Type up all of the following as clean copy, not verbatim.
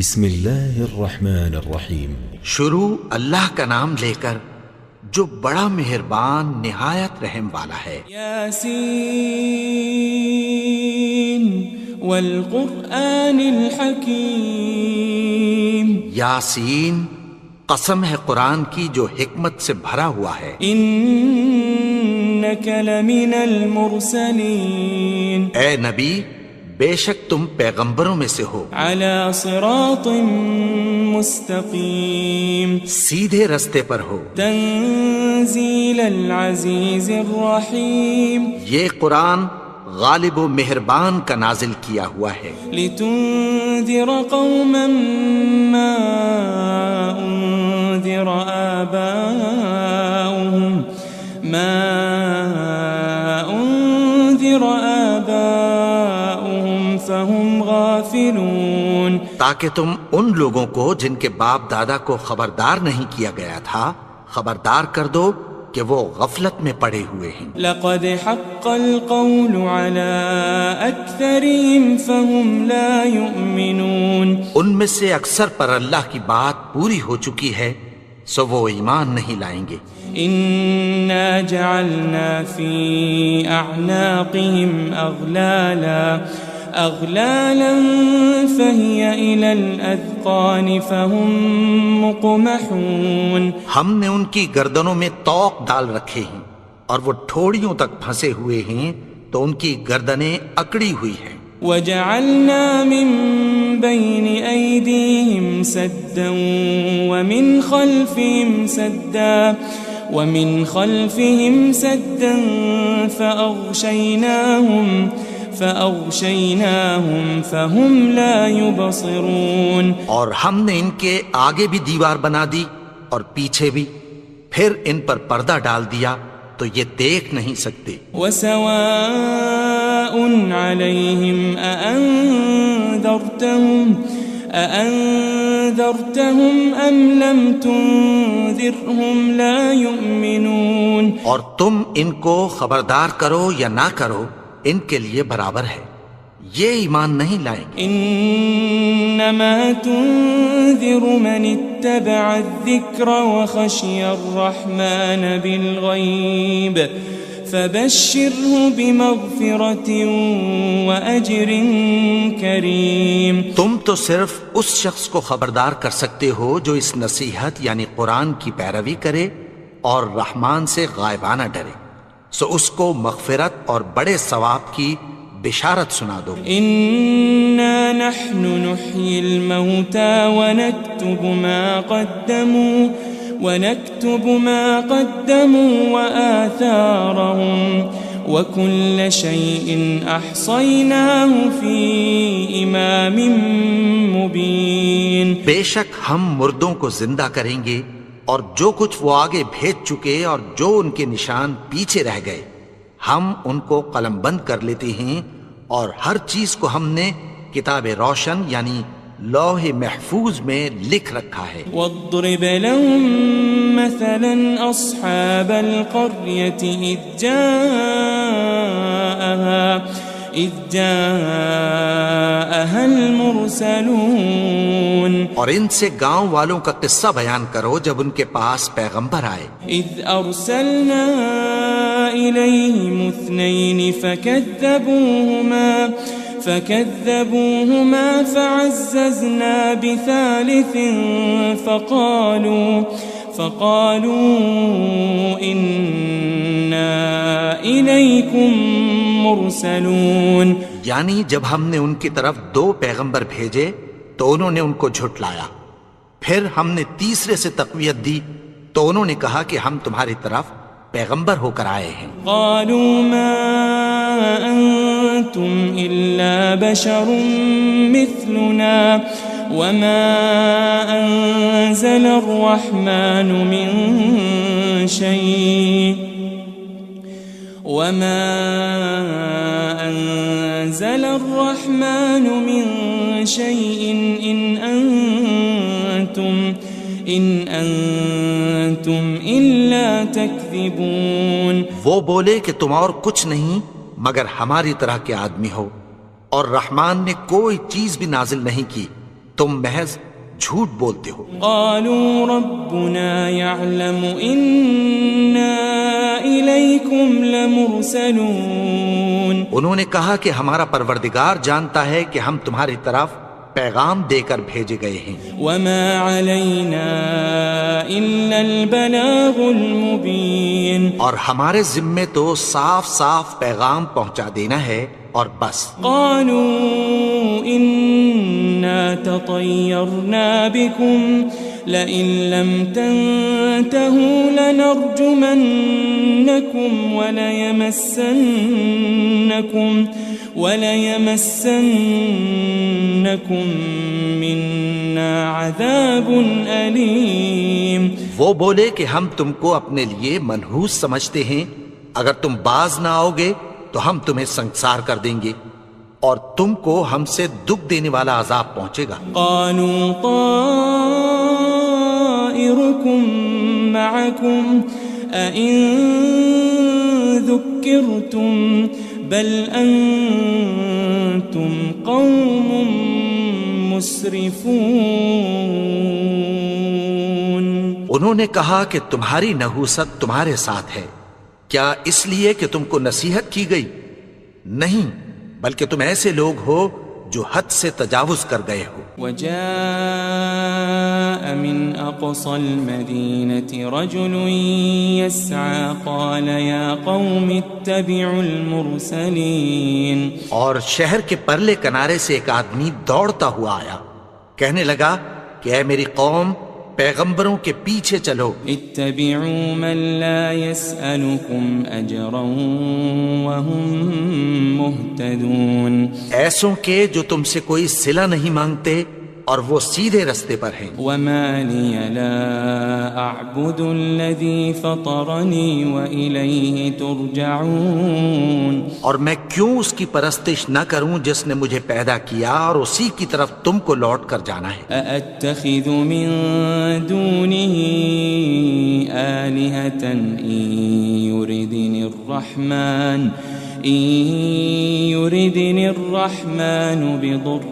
بسم اللہ الرحمن الرحیم۔ شروع اللہ کا نام لے کر جو بڑا مہربان نہایت رحم والا ہے۔ یاسین والقرآن الحکیم، یاسین، قسم ہے قرآن کی جو حکمت سے بھرا ہوا ہے۔ انک لمن المرسلین، اے نبی بے شک تم پیغمبروں میں سے ہو، علی صراط مستقیم، سیدھے رستے پر ہو۔ تنزیل العزیز الرحیم، یہ قرآن غالب و مہربان کا نازل کیا ہوا ہے، لتنذر قوما ما انذر آباؤهم فهم غافلون، تاکہ تم ان لوگوں کو جن کے باپ دادا کو خبردار نہیں کیا گیا تھا خبردار کر دو کہ وہ غفلت میں پڑے ہوئے ہیں۔ لقد حق القول على اکثرهم فهم لا يؤمنون، ان میں سے اکثر پر اللہ کی بات پوری ہو چکی ہے سو وہ ایمان نہیں لائیں گے۔ انا جعلنا في اعناقهم اغلالا فهي الى الاذقان فهم مقمحون، ہم نے ان کی گردنوں میں طوق ڈال رکھے ہیں اور وہ ٹھوڑیوں تک پھنسے ہوئے ہیں تو ان کی گردنیں اکڑی ہوئی ہیں۔ وجعلنا من بين ايديهم سدا ومن خلفهم سدا فأغشيناهم فهم لا يبصرون، اور ہم نے ان کے آگے بھی دیوار بنا دی اور پیچھے بھی، پھر ان پر پردہ ڈال دیا تو یہ دیکھ نہیں سکتے۔ وسواء عليهم أأنذرتهم أم لم تنذرهم لا يؤمنون، اور تم ان کو خبردار کرو یا نہ کرو ان کے لیے برابر ہے، یہ ایمان نہیں لائیں گے۔ انما تنذر من اتبع الذکر وخشی الرحمن بالغیب فبشره بمغفرة وأجر کریم، تم تو صرف اس شخص کو خبردار کر سکتے ہو جو اس نصیحت یعنی قرآن کی پیروی کرے اور رحمان سے غائبانہ ڈرے، سو اس کو مغفرت اور بڑے ثواب کی بشارت سنا دو۔ انا نحن نحيي الموتى ونكتب ما قدموا وآثارهم وكل شيء أحصيناه في إمام مبين، بے شک ہم مردوں کو زندہ کریں گے اور جو کچھ وہ آگے بھیج چکے اور جو ان کے نشان پیچھے رہ گئے ہم ان کو قلم بند کر لیتے ہیں، اور ہر چیز کو ہم نے کتاب روشن یعنی لوح محفوظ میں لکھ رکھا ہے۔ واضرب لهم مثلا أصحاب القرية إذ جاءها المرسلون، اور ان سے گاؤں والوں کا قصہ بیان کرو جب ان کے پاس پیغمبر آئے۔ إذ أرسلنا إليهم اثنين فكذبوهما فعززنا بثالث فقالوا إنا إليكم مرسلون، یعنی جب ہم نے ان کی طرف 2 پیغمبر بھیجے تو انہوں نے ان کو جھٹلایا، پھر ہم نے تیسرے سے تقویت دی تو انہوں نے کہا کہ ہم تمہاری طرف پیغمبر ہو کر آئے ہیں۔ قالوا ما أنتم إلا بشر مثلنا وما أنزل الرحمن من شيء إن أنتم إلا تكذبون، وہ بولے کہ تم اور کچھ نہیں مگر ہماری طرح کے آدمی ہو، اور رحمان نے کوئی چیز بھی نازل نہیں کی، تم محض جھوٹ بولتے ہو۔ قالوا ربنا يعلم إنا إليكم لمرسلون، انہوں نے کہا کہ ہمارا پروردگار جانتا ہے کہ ہم تمہاری طرف پیغام دے کر بھیجے گئے ہیں، وما علينا إلا البلاغ المبين، اور ہمارے ذمے تو صاف صاف پیغام پہنچا دینا ہے اور بس۔ قالوا إنا تطيرنا بكم لئن لم تنتهوا لنرجمنكم وليمسنكم منا عذاب أليم۔ وہ بولے کہ ہم تم کو اپنے لیے منحوس سمجھتے ہیں، اگر تم باز نہ آؤ گے تو ہم تمہیں سنگسار کر دیں گے اور تم کو ہم سے دکھ دینے والا عذاب پہنچے گا۔ قالوا طائركم معكم أئن ذكرتم بل أنتم قوم مسرفون۔ انہوں نے کہا کہ تمہاری نحوست تمہارے ساتھ ہے، کیا اس لیے کہ تم کو نصیحت کی گئی؟ نہیں، بلکہ تم ایسے لوگ ہو جو حد سے تجاوز کر گئے ہو۔ وجاء من أقصى المدينة رجل يسعى قال يا قوم اتبعوا المرسلين، اور شہر کے پرلے کنارے سے ایک آدمی دوڑتا ہوا آیا، کہنے لگا کہ اے میری قوم، پیغمبروں کے پیچھے چلو۔ اتبعوا من لا يسألكم أجرا وهم مهتدون، ایسوں کے جو تم سے کوئی صلہ نہیں مانگتے اور وہ سیدھے رستے پر ہیں۔ وما لي لا أعبد الذي فطرني وإليه ترجعون، اور میں کیوں اس کی پرستش نہ کروں جس نے مجھے پیدا کیا اور اسی کی طرف تم کو لوٹ کر جانا ہے۔ أأتخذ من دونه آلهة إن يردني الرحمن بضر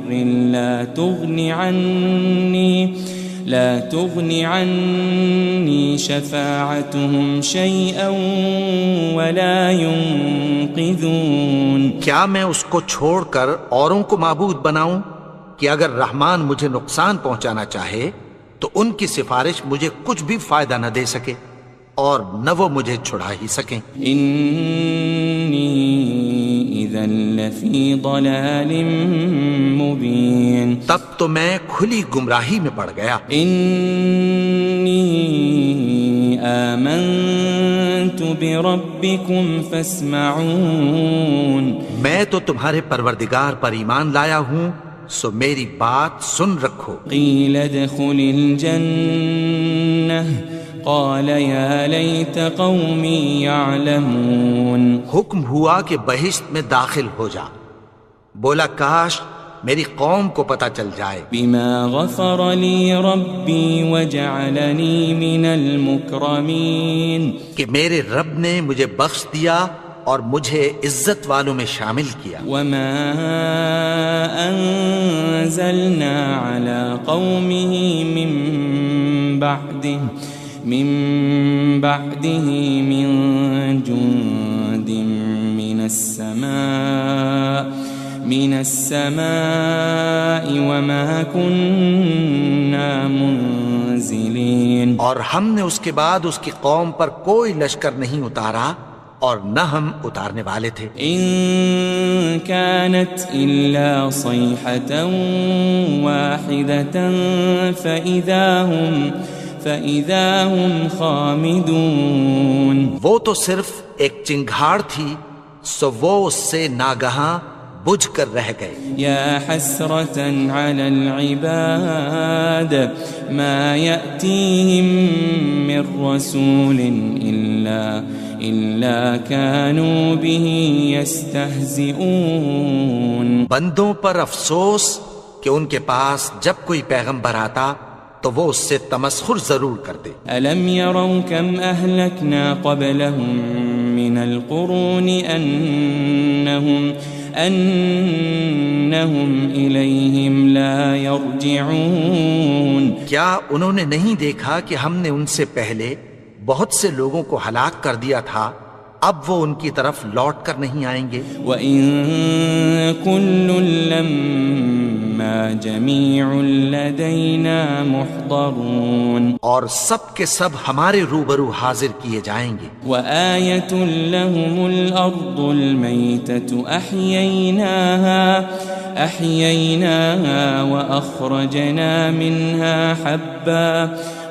لا تغني عني شفاعتهم شيئا ولا ينقذون۔ کیا میں اس کو چھوڑ کر اوروں کو معبود بناؤں کہ اگر رحمان مجھے نقصان پہنچانا چاہے تو ان کی سفارش مجھے کچھ بھی فائدہ نہ دے سکے اور نہ وہ مجھے چھڑا ہی سکیں۔ إني إذا لفي ضلال مبين، تب تو میں کھلی گمراہی میں پڑ گیا۔ إني آمنت بربكم فاسمعون، میں تو تمہارے پروردگار پر ایمان لایا ہوں، سو میری بات سن رکھو۔ قيل ادخل الجنة قال يا ليت قومي يعلمون، حکم ہوا کہ بہشت میں داخل ہو جا، بولا کاش میری قوم کو پتہ چل جائے۔ بما غفر لي ربي وجعلني من المكرمين، کہ میرے رب نے مجھے بخش دیا اور مجھے عزت والوں میں شامل کیا۔ وما أنزلنا على قومه من بعده من جند من السماء وما كنا منزلين، اور ہم نے اس کے بعد اس کی قوم پر کوئی لشکر نہیں اتارا اور نہ ہم اتارنے والے تھے۔ إن كانت إلا صيحة واحدة فإذا هم خامدون، وہ تو صرف ایک چنگھاڑ تھی، سو وہ اس سے ناگہاں بجھ کر رہ گئے۔ يا حسرة على العباد ما يأتيهم من رسول إلا كانوا به يستهزئون، بندوں پر افسوس کہ ان کے پاس جب کوئی پیغمبر آتا تو وہ اس سے تمسخر ضرور کرتے۔ ألم يروا كم أهلكنا قبلهم من القرون أنهم إليهم لا يرجعون کیا انہوں نے نہیں دیکھا کہ ہم نے ان سے پہلے بہت سے لوگوں کو ہلاک کر دیا تھا، اب وہ ان کی طرف لوٹ کر نہیں آئیں گے؟ وَإِن كُلٌّ لَمَّا جَمِيعٌ لَدَيْنَا مُحْضَرُونَ اور سب کے سب ہمارے روبرو حاضر کیے جائیں گے۔ وَآيَةٌ لَهُمُ الْأَرْضُ الْمَيْتَةُ أَحْيَيْنَاهَا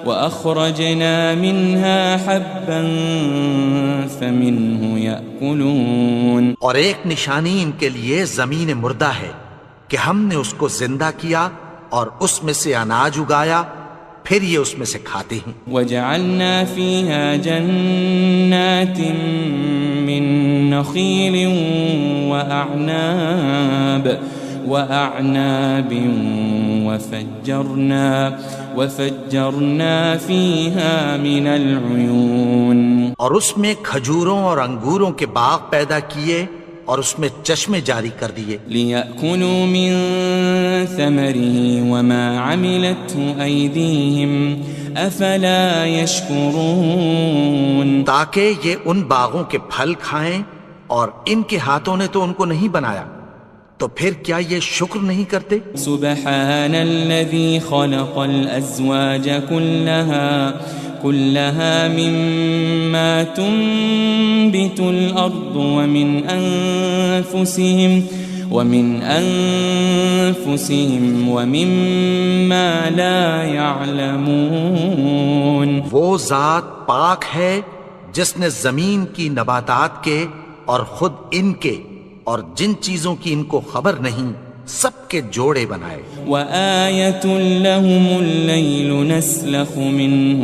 وَأَخْرَجْنَا منها حبا فمنه يأكلون اور ایک نشانی ان کے لیے زمین مردہ ہے کہ ہم نے اس کو زندہ کیا اور اس میں سے اناج اگایا، پھر یہ اس میں سے کھاتے ہیں۔ وجعلنا فيها جنات من نخيل وأعناب وفجرنا فيها من العيون اور اس میں کھجوروں اور انگوروں کے باغ پیدا کیے اور اس میں چشمے جاری کر دیے، ليأكلوا من ثمره وما عملته أيديهم أفلا يشكرون تاکہ یہ ان باغوں کے پھل کھائیں اور ان کے ہاتھوں نے تو ان کو نہیں بنایا، تو پھر کیا یہ شکر نہیں کرتے؟ سبحان الذي خلق الأزواج كلها مما تنبت الأرض ومن أنفسهم ومما لا يعلمون وہ ذات پاک ہے جس نے زمین کی نباتات کے اور خود ان کے اور جن چیزوں کی ان کو خبر نہیں سب کے جوڑے بنائے۔ وآية لهم الليل نسلخ منه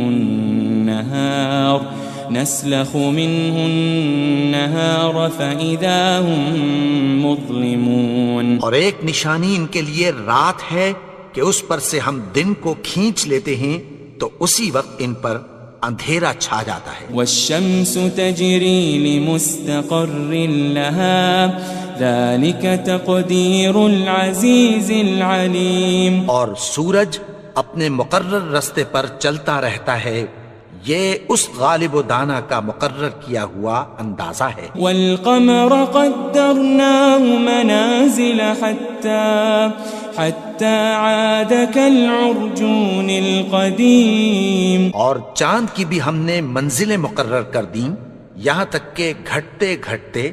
النهار فإذا هم مظلمون اور ایک نشانی ان کے لیے رات ہے کہ اس پر سے ہم دن کو کھینچ لیتے ہیں تو اسی وقت ان پر اندھیرا چھا جاتا ہے۔ والشمس تجری لمستقر لها ذلك تقدیر العزیز العلیم اور سورج اپنے مقرر رستے پر چلتا رہتا ہے، یہ اس غالب و دانا کا مقرر کیا ہوا اندازہ ہے۔ والقمر قدرناه منازل حتى عاد كالعرجون القديم اور چاند کی بھی ہم نے منزلیں مقرر کر دیں، یہاں تک کہ گھٹتے گھٹتے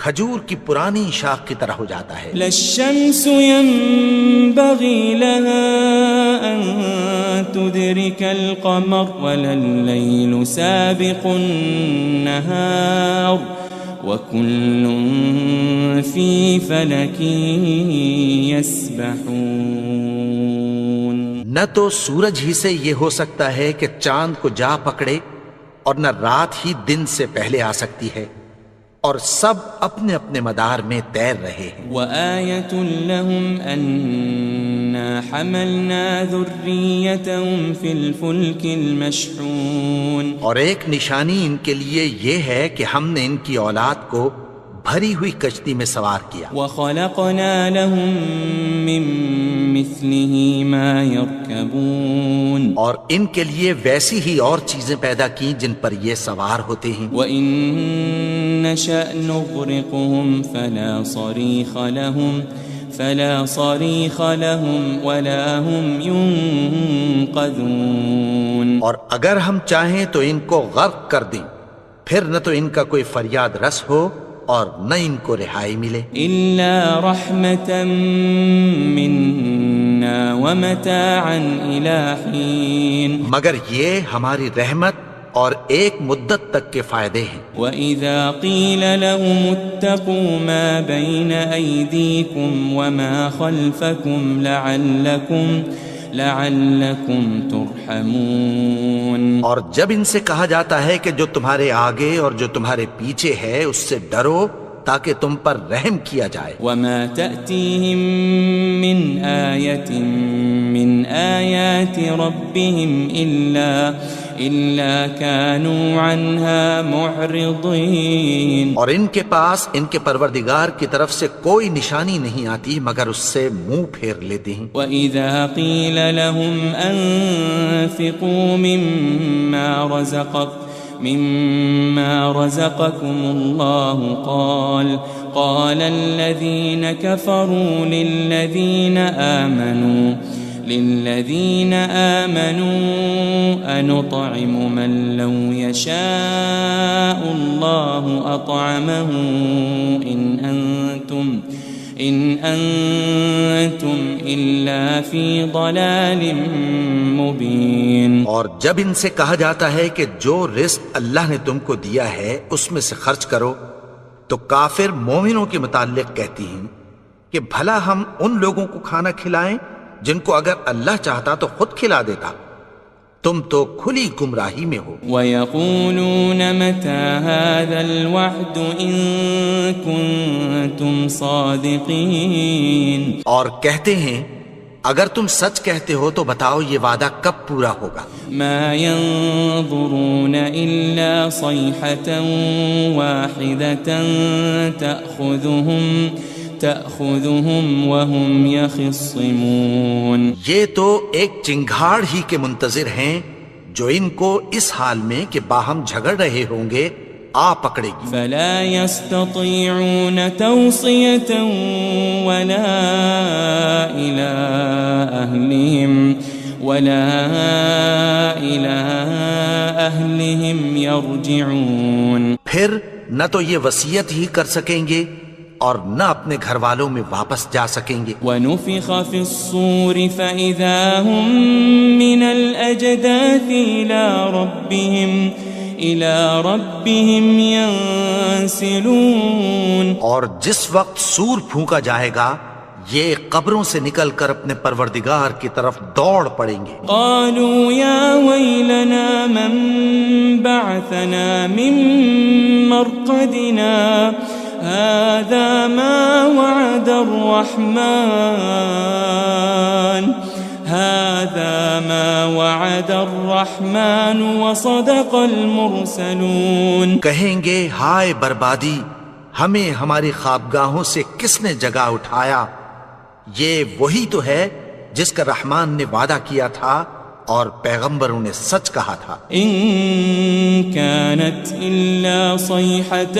کھجور کی پرانی شاخ کی طرح ہو جاتا ہے۔ لا الشمس ينبغي لها أن تدرك القمر ولا الليل سابق النهار وكل في فلك يسبحون نہ تو سورج ہی سے یہ ہو سکتا ہے کہ چاند کو جا پکڑے اور نہ رات ہی دن سے پہلے آ سکتی ہے، اور سب اپنے اپنے مدار میں تیر رہے ہیں۔ وآية لهم أنا حملنا ذريتهم في الفلك المشحون اور ایک نشانی ان کے لیے یہ ہے کہ ہم نے ان کی اولاد کو بھری ہوئی کشتی میں سوار کیا۔ وخلقنا لهم من مثله ما يركبون اور ان کے لیے ویسی ہی اور چیزیں پیدا کی جن پر یہ سوار ہوتے ہیں۔ وإن نشأ نغرقهم فلا صريخ لهم ولا هم ينقذون اور اگر ہم چاہیں تو ان کو غرق کر دیں، پھر نہ تو ان کا کوئی فریاد رس ہو اور نہ ان کو رہائی ملے۔ إلا رحمة منا ومتاعا إلى حين مگر یہ ہماری رحمت اور ایک مدت تک کے فائدے ہیں۔ وَإِذَا قِيلَ لَهُمُ اتَّقُوا مَا بَيْنَ أَيْدِيكُمْ وَمَا خَلْفَكُمْ لَعَلَّكُمْ تُرْحَمُونَ اور جب ان سے کہا جاتا ہے کہ جو تمہارے آگے اور جو تمہارے پیچھے ہے اس سے ڈرو تاکہ تم پر رحم کیا جائے۔ وَمَا تَأْتِيهِم مِّنْ آيَةٍ مِّنْ آيَاتِ رَبِّهِمْ إلا كانوا عنها معرضين اور ان کے پاس ان کے پروردگار کی طرف سے کوئی نشانی نہیں آتی مگر اس سے منہ پھیر لیتے ہیں. وَإِذَا قِيلَ لَهُمْ أَنفِقُوا مِمَّا رَزَقَكُمُ اللَّهُ قال الذين كفروا للذين آمنوا أنطعم من لو يشاء الله أطعمه إن أنتم إلا في ضلال مبين. اور جب ان سے کہا جاتا ہے کہ جو رزق اللہ نے تم کو دیا ہے اس میں سے خرچ کرو تو کافر مومنوں کے متعلق کہتی ہیں کہ بھلا ہم ان لوگوں کو کھانا کھلائیں جن کو اگر اللہ چاہتا تو خود کھلا دیتا. تم تو کھلی گمراہی میں ہو. وَيَقُولُونَ مَتَى هَذَا الْوَعْدُ إِن كُنتُمْ صَادِقِينَ. اور کہتے ہیں اگر تم سچ کہتے ہو تو بتاؤ یہ وعدہ کب پورا ہوگا. مَا يَنظُرُونَ إِلَّا صَيْحَةً وَاحِدَةً تأخذهم وهم يخصمون. یہ تو ایک چنگھاڑ ہی کے منتظر ہیں جو ان کو اس حال میں کہ باہم جھگڑ رہے ہوں گے آ پکڑے گی. فلا يستطيعون توصية ولا إلى أهلهم يرجعون. پھر نہ تو یہ وصیت ہی کر سکیں گے اور نہ اپنے گھر والوں میں واپس جا سکیں گے. وَنُفِخَ فِي الصُّورِ فَإِذَا هُم مِّنَ الْأَجْدَاثِ إِلَى رَبِّهِمْ يَنسِلُونَ. اور جس وقت سور پھونکا جائے گا یہ قبروں سے نکل کر اپنے پروردگار کی طرف دوڑ پڑیں گے. قالوا يا ويلنا من بعثنا من مرقدنا هذا ما وعد الرحمن وصدق المرسلون. کہیں گے ہائے بربادی ہمیں ہماری خوابگاہوں سے کس نے جگا اٹھایا. یہ وہی تو ہے جس کا رحمان نے وعدہ کیا تھا اور پیغمبروں نے سچ کہا تھا. ان كانت الا صيحة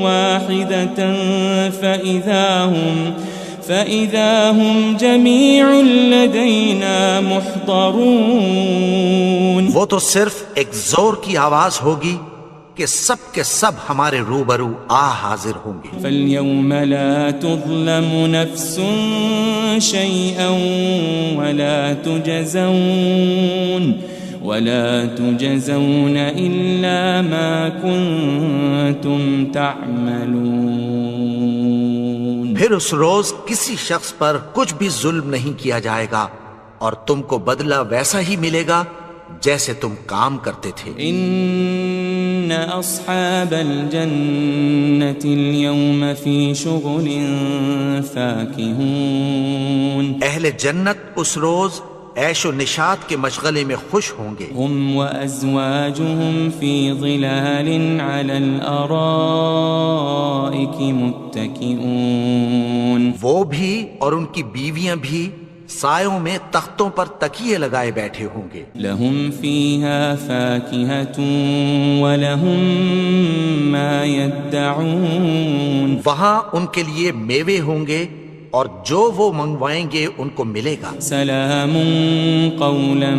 واحدة فإذا هم جميع لدينا محضرون. وہ تو صرف ایک زور کی آواز ہوگی کہ سب کے سب ہمارے روبرو حاضر ہوں گے. فَالْيَوْمَ لَا تُظْلَمُ نَفْسٌ شَيْئًا وَلَا تُجَزَوْنَ إِلَّا مَا كُنتُمْ تَعْمَلُونَ. پھر اس روز کسی شخص پر کچھ بھی ظلم نہیں کیا جائے گا اور تم کو بدلہ ویسا ہی ملے گا جیسے تم کام کرتے تھے. ان اصحاب الجنة اليوم في شغل فاكهون. اہل جنت اس روز عیش و نشاط کے مشغلے میں خوش ہوں گے. هم وازواجهم في ظلال على الارائك متكئون. وہ بھی اور ان کی بیویاں بھی سایوں میں تختوں پر تکیے لگائے بیٹھے ہوں گے. لهم فيها فاكهة ولهم ما يدعون. وہاں ان کے لیے میوے ہوں گے اور جو وہ منگوائیں گے ان کو ملے گا. سلام قولا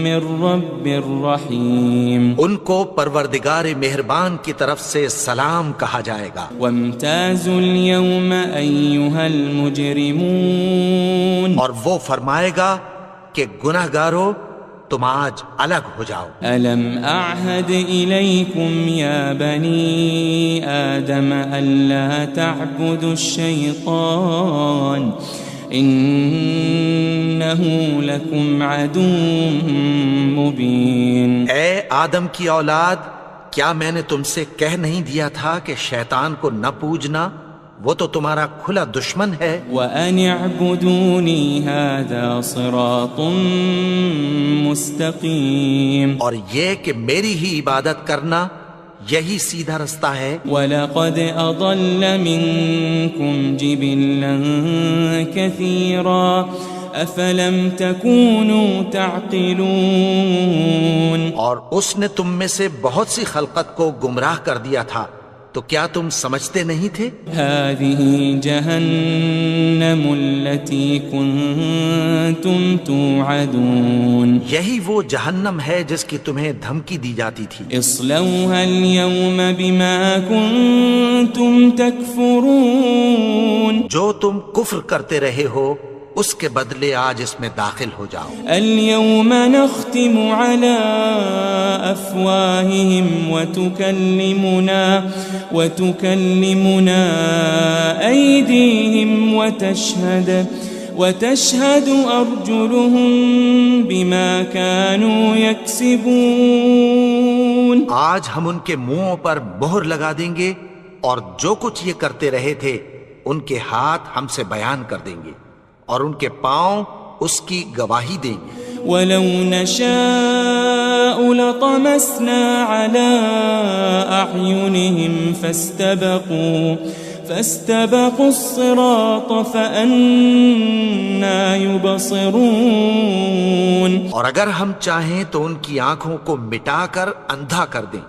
من رب الرحیم. ان کو پروردگار مہربان کی طرف سے سلام کہا جائے گا. وامتازوا اليوم ایھا المجرمون. اور وہ فرمائے گا کہ گناہگارو تم آج الگ ہو جاؤ. الم اعہد الیکم یا بنی آدم الا تعبدوا الشیطان انہ لکم عدو مبین. اے آدم کی اولاد کیا میں نے تم سے کہہ نہیں دیا تھا کہ شیطان کو نہ پوجنا وہ تو تمہارا کھلا دشمن ہے. وَأَنِ اعْبُدُونِي هَذَا صِرَاطٌ مُسْتَقِيمٌ اور یہ کہ میری ہی عبادت کرنا یہی سیدھا رستہ ہے. وَلَقَدْ أَضَلَّ مِنْكُمْ جِبِلًّا كَثِيرًا أَفَلَمْ تَكُونُوا تَعْقِلُونَ اور اس نے تم میں سے بہت سی خلقت کو گمراہ کر دیا تھا، تو کیا تم سمجھتے نہیں تھے؟ هذه جهنم التي كنتم توعدون یہی وہ جہنم ہے جس کی تمہیں دھمکی دی جاتی تھی. اصلوها اليوم بما كنتم تكفرون جو تم کفر کرتے رہے ہو اس کے بدلے آج اس میں داخل ہو جاؤ. اليوم نختم على أفواههم وتكلمنا أيديهم وتشهد أرجلهم بما كانوا يكسبون. آج ہم ان کے منہوں پر مہر لگا دیں گے اور جو کچھ یہ کرتے رہے تھے ان کے ہاتھ ہم سے بیان کر دیں گے اور ان کے پاؤں اس کی گواہی دیں گے. وَلَوْ نَشَاءُ لَطَمَسْنَا عَلَىٰ أَعْيُنِهِمْ فَاسْتَبَقُوا الصِّرَاطَ فَأَنَّىٰ يُبْصِرُونَ اور اگر ہم چاہیں تو ان کی آنکھوں کو مٹا کر اندھا کر دیں،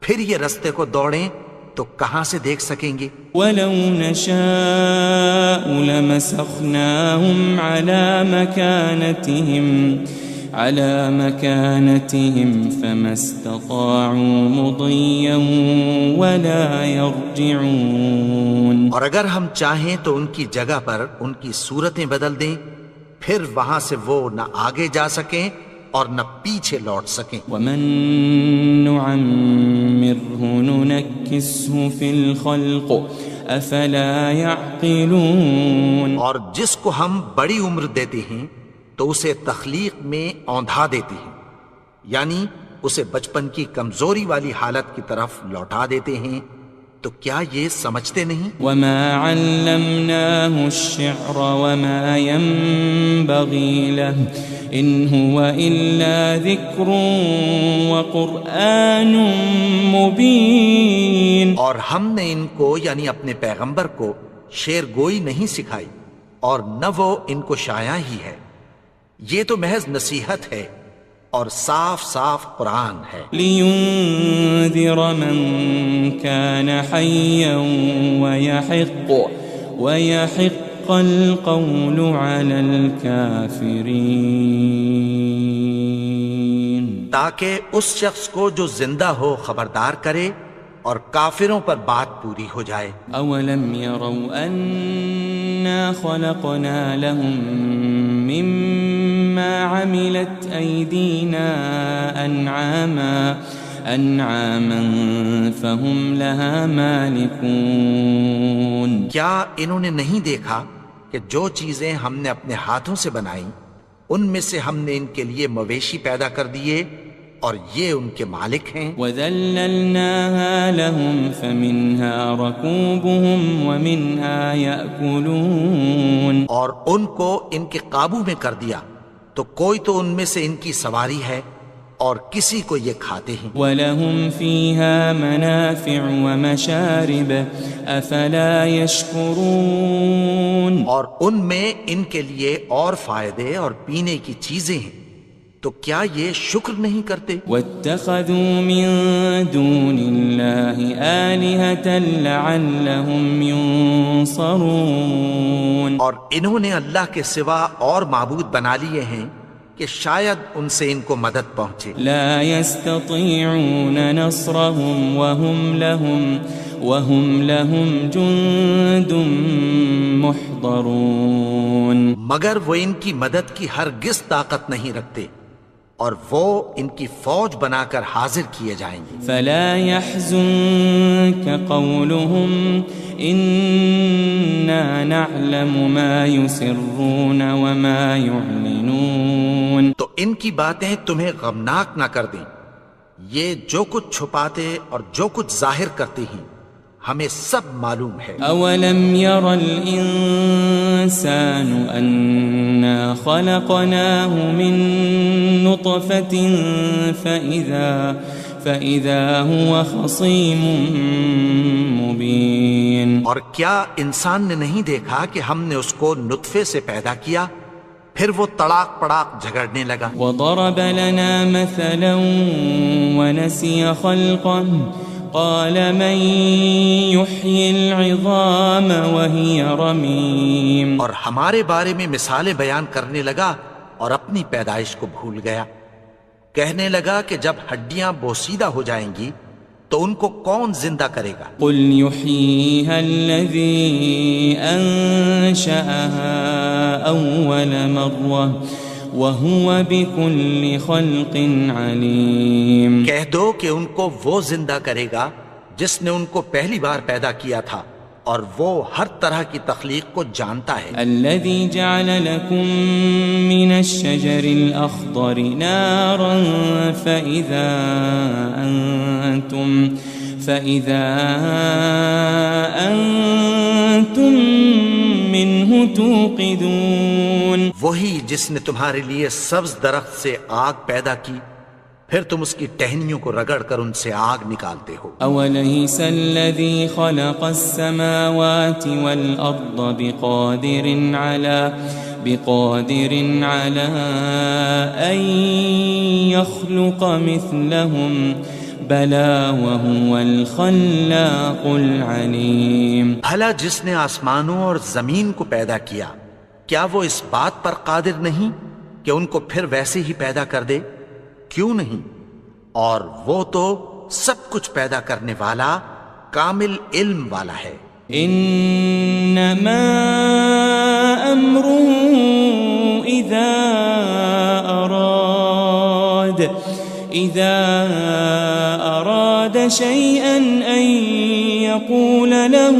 پھر یہ رستے کو دوڑیں تو کہاں سے دیکھ سکیں گے. وَلَوْ نَشَاءُ لَمَسَخْنَاهُمْ عَلَى مَكَانَتِهِمْ فَمَا اسْتَطَاعُوا مُضِيًّا وَلَا يَرْجِعُونَ اور اگر ہم چاہیں تو ان کی جگہ پر ان کی صورتیں بدل دیں، پھر وہاں سے وہ نہ آگے جا سکیں اور نہ پیچھے لوٹ سکیں. وَمَن نُعَمِّرْهُ نُنَكِّسْهُ فِي الْخَلْقِ أَفَلَا يَعْقِلُونَ اور جس کو ہم بڑی عمر دیتے ہیں تو اسے تخلیق میں اوندھا دیتے ہیں، یعنی اسے بچپن کی کمزوری والی حالت کی طرف لوٹا دیتے ہیں. تو کیا یہ سمجھتے نہیں؟ وَمَا عَلَّمْنَاهُ الشِّعْرَ وَمَا يَنبَغِي لَهُ إِنْ هُوَ إِلَّا ذِكْرٌ وَقُرْآنٌ مُبِينٌ اور ہم نے ان کو یعنی اپنے پیغمبر کو شعر گوئی نہیں سکھائی اور نہ وہ ان کو شایع ہی ہے، یہ تو محض نصیحت ہے اور صاف صاف قرآن ہے. لِيُنذِرَ مَن كَانَ حَيًّا وَيَحِقَّ الْقَوْلُ عَلَى الْكَافِرِينَ تاکہ اس شخص کو جو زندہ ہو خبردار کرے اور کافروں پر بات پوری ہو جائے. أَوَلَمْ يَرَوْا أَنَّا خَلَقْنَا لَهُم مِّمَّا عَمِلَتْ أَيْدِينَا أَنْعَامًا فَهُمْ لَهَا مَالِكُونَ کیا انہوں نے نہیں دیکھا کہ جو چیزیں ہم نے اپنے ہاتھوں سے بنائیں ان میں سے ہم نے ان کے لیے مویشی پیدا کر دیے اور یہ ان کے مالک ہیں. وَذَلَّلْنَاهَا لَهُمْ فَمِنْهَا رَكُوبُهُمْ وَمِنْهَا يَأْكُلُونَ اور ان کو ان کے قابو میں کر دیا تو کوئی تو ان میں سے ان کی سواری ہے اور کسی کو یہ کھاتے ہیں. وَلَهُمْ فِيهَا مَنَافِعُ وَمَشَارِبُ أَفَلَا يَشْكُرُونَ اور ان میں ان کے لیے اور فائدے اور پینے کی چیزیں ہیں، تو کیا یہ شکر نہیں کرتے؟ وَاتَّخَذُوا مِن دُونِ اللَّهِ آلِهَةً لَعَلَّهُمْ يُنصَرُونَ اور انہوں نے اللہ کے سوا اور معبود بنا لیے ہیں کہ شاید ان سے ان کو مدد پہنچے. لا يستطيعون نصرهم وهم لهم جند محضرون مگر وہ ان کی مدد کی ہرگز طاقت نہیں رکھتے اور وہ ان کی فوج بنا کر حاضر کیے جائیں گے. فلا يحزنك قولهم إنا نعلم ما يسرون وما يعلنون تو ان کی باتیں تمہیں غمناک نہ کر دیں، یہ جو کچھ چھپاتے اور جو کچھ ظاہر کرتے ہیں ہمیں سب معلوم ہے۔ أولم ير الإنسان أنا خلقناه من نطفة فإذا هو خصيم مبين۔ اور کیا انسان نے نہیں دیکھا کہ ہم نے اس کو نطفے سے پیدا کیا، پھر وہ تڑاک پڑاک جھگڑنے لگا۔ وضرب لنا مثلا ونسي خلقه قال من يحيي العظام وهي رميم۔ اور ہمارے بارے میں مثالیں بیان کرنے لگا اور اپنی پیدائش کو بھول گیا۔ کہنے لگا کہ جب ہڈیاں بوسیدہ ہو جائیں گی تو ان کو کون زندہ کرے گا؟ قل يحييها الذي أنشأها أول مرة وهو بكل خلق عليم۔ کہہ دو کہ ان کو وہ زندہ کرے گا جس نے ان کو پہلی بار پیدا کیا تھا، اور وہ ہر طرح کی تخلیق کو جانتا ہے۔ الذي جعل لكم من الشجر الأخضر نارا فإذا أنتم منه توقدون۔ وہی جس نے تمہارے لیے سبز درخت سے آگ پیدا کی، پھر تم اس کی ٹہنیوں کو رگڑ کر ان سے آگ نکالتے ہو۔ أوليس الذي خلق السماوات والأرض بقادر على أن يخلق مثلهم بلى وهو الخلاق العليم۔ بھلا جس نے آسمانوں اور زمین کو پیدا کیا، کیا وہ اس بات پر قادر نہیں کہ ان کو پھر ویسے ہی پیدا کر دے؟ کیوں نہیں؟ اور وہ تو سب کچھ پیدا کرنے والا، کامل علم والا ہے۔ انما امره اذا اراد شيئا ان يقول له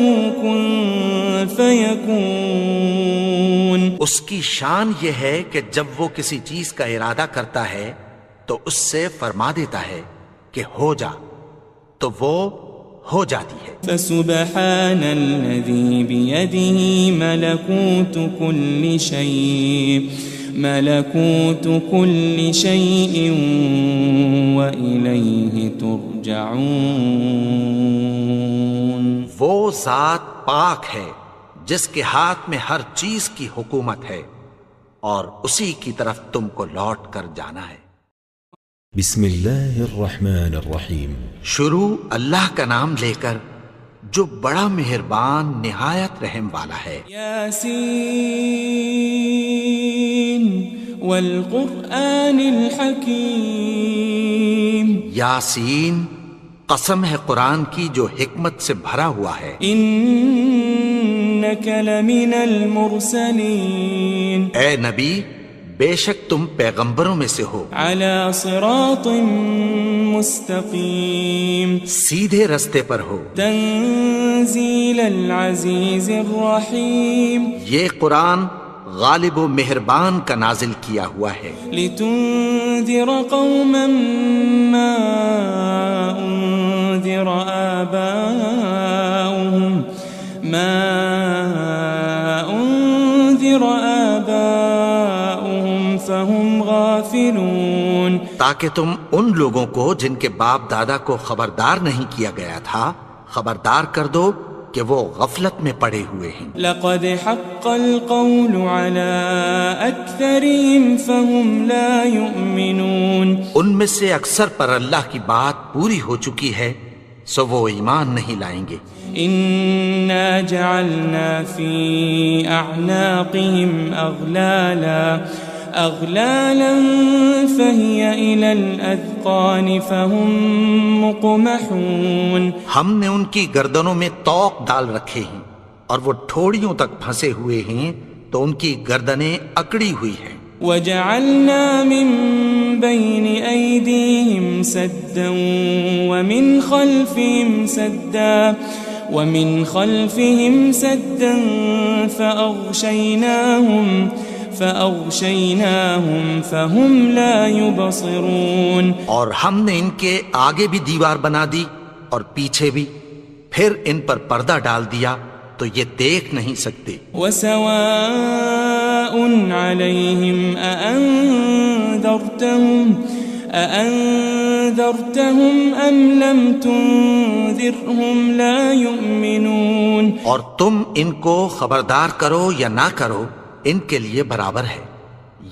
كن فيكون۔ اس کی شان یہ ہے کہ جب وہ کسی چیز کا ارادہ کرتا ہے تو اس سے فرما دیتا ہے کہ ہو جا، تو وہ ہو جاتی ہے۔ فسبحان الذي بيده ملكوت كل شيء وإليه ترجعون۔ وہ ذات پاک ہے جس کے ہاتھ میں ہر چیز کی حکومت ہے، اور اسی کی طرف تم کو لوٹ کر جانا ہے۔ بسم اللہ الرحمن الرحیم۔ شروع اللہ کا نام لے کر جو بڑا مہربان نہایت رحم والا ہے۔ یاسین والقرآن الحکیم۔ یاسین، قسم ہے قرآن کی جو حکمت سے بھرا ہوا ہے۔ انک لمن المرسلین۔ اے نبی، بے شک تم پیغمبروں میں سے ہو۔ علی صراط مستقیم۔ سیدھے رستے پر ہو۔ تنزیل العزیز الرحیم۔ یہ قرآن غالب و مہربان کا نازل کیا ہوا ہے۔ لتنذر قوما ما انذر آباؤهم فهم غافلون۔ تاکہ تم ان لوگوں کو جن کے باپ دادا کو خبردار نہیں کیا گیا تھا خبردار کر دو کہ وہ غفلت میں پڑے ہوئے ہیں۔ لقد حق القول على اکثرهم فهم لا يؤمنون۔ ان میں سے اکثر پر اللہ کی بات پوری ہو چکی ہے، سو وہ ایمان نہیں لائیں گے۔ انا جعلنا في اعناقهم اغلالا فهي الى الاذقان فهم مقمحون۔ ہم نے ان کی گردنوں میں طوق ڈال رکھے ہیں اور وہ ٹھوڑیوں تک پھنسے ہوئے ہیں، تو ان کی گردنیں اکڑی ہوئی ہیں۔ وجعلنا من بين ايديهم سدا ومن خلفهم سدا فأغشيناهم فهم لا يبصرون۔ اور ہم نے ان کے آگے بھی دیوار بنا دی اور پیچھے بھی، پھر ان پر پردہ ڈال دیا تو یہ دیکھ نہیں سکتے. وسواء عليهم أأنذرتهم أم لم تنذرهم لا يؤمنون. اور تم ان کو خبردار کرو یا نہ کرو ان کے لیے برابر ہے،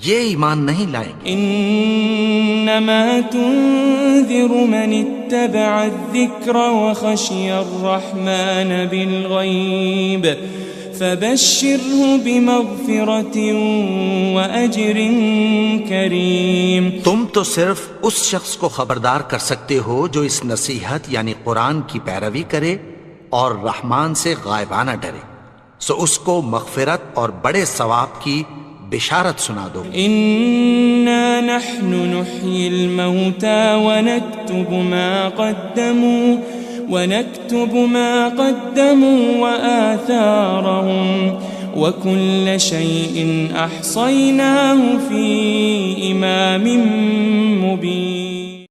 یہ ایمان نہیں لائیں گے. انما تنذر من اتبع الذکر وخشی الرحمن بالغیب فبشره بمغفرة وأجر کریم. تم تو صرف اس شخص کو خبردار کر سکتے ہو جو اس نصیحت یعنی قرآن کی پیروی کرے اور رحمان سے غائبانہ ڈرے، سو اس کو مغفرت اور بڑے ثواب کی بشارت سنا دو. انا نحن نحيي الموتى ونكتب ما قدموا وآثارهم وكل شيء أحصيناه في إمام مبين.